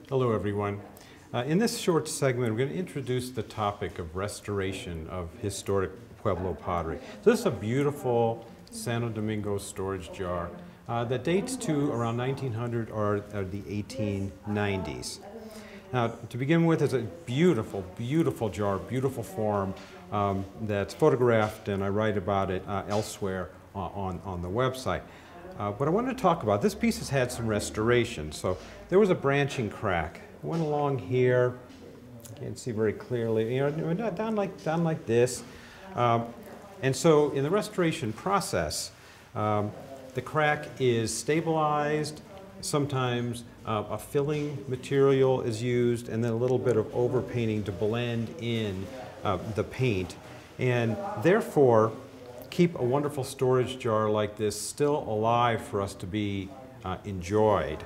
Hello, everyone. In this short segment, we're going to introduce the topic of restoration of historic Pueblo pottery. So this is a beautiful Santo Domingo storage jar that dates to around 1900 or the 1890s. Now, to begin with, it's a beautiful, beautiful jar, beautiful form that's photographed, and I write about it elsewhere on the website. What I wanted to talk about, this piece has had some restoration. So there was a branching crack. It went along here. You can't see very clearly. You know, down like this. And so in the restoration process, the crack is stabilized. Sometimes a filling material is used, and then a little bit of overpainting to blend in the paint. And therefore, keep a wonderful storage jar like this still alive for us to be enjoyed.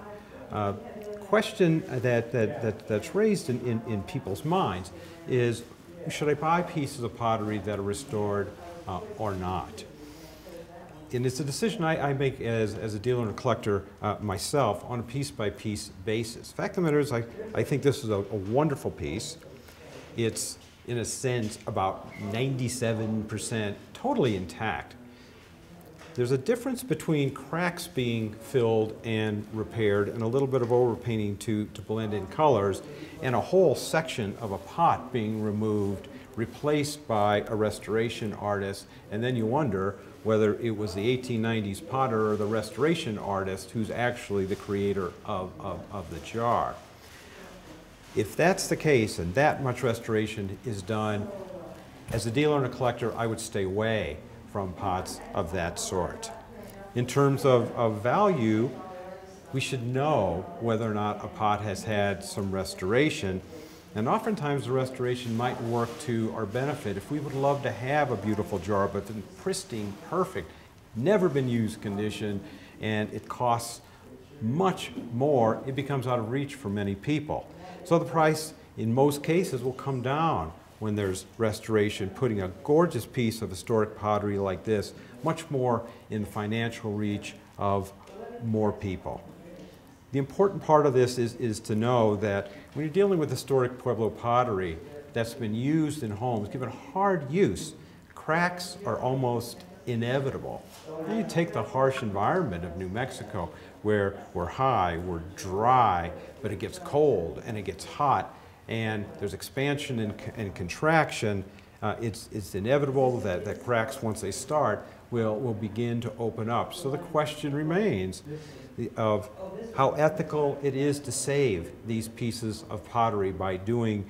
Question that's raised in people's minds is, should I buy pieces of pottery that are restored or not? And it's a decision I make as a dealer and a collector myself on a piece-by-piece basis. The fact of the matter is, I think this is a wonderful piece. It's, in a sense, about 97% totally intact. There's a difference between cracks being filled and repaired and a little bit of overpainting to blend in colors, and a whole section of a pot being removed, replaced by a restoration artist, and then you wonder whether it was the 1890s potter or the restoration artist who's actually the creator of the jar. If that's the case and that much restoration is done, as a dealer and a collector, I would stay away from pots of that sort. In terms of value, we should know whether or not a pot has had some restoration, and oftentimes the restoration might work to our benefit. If we would love to have a beautiful jar, but in pristine, perfect, never been used condition, and it costs much more, it becomes out of reach for many people. So the price, in most cases, will come down when there's restoration, putting a gorgeous piece of historic pottery like this much more in the financial reach of more people. The important part of this is to know that when you're dealing with historic Pueblo pottery that's been used in homes, given hard use, cracks are almost inevitable. And you take the harsh environment of New Mexico, where we're high, we're dry, but it gets cold and it gets hot, and there's expansion and contraction. It's inevitable that cracks, once they start, will begin to open up. So the question remains of how ethical it is to save these pieces of pottery by doing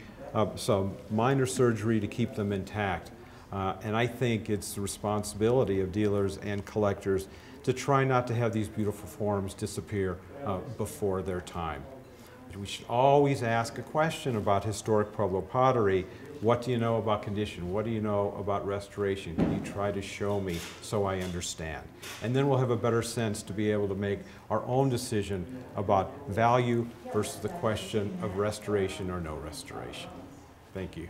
some minor surgery to keep them intact. And I think it's the responsibility of dealers and collectors to try not to have these beautiful forms disappear before their time. We should always ask a question about historic Pueblo pottery. What do you know about condition? What do you know about restoration? Can you try to show me so I understand? And then we'll have a better sense to be able to make our own decision about value versus the question of restoration or no restoration. Thank you.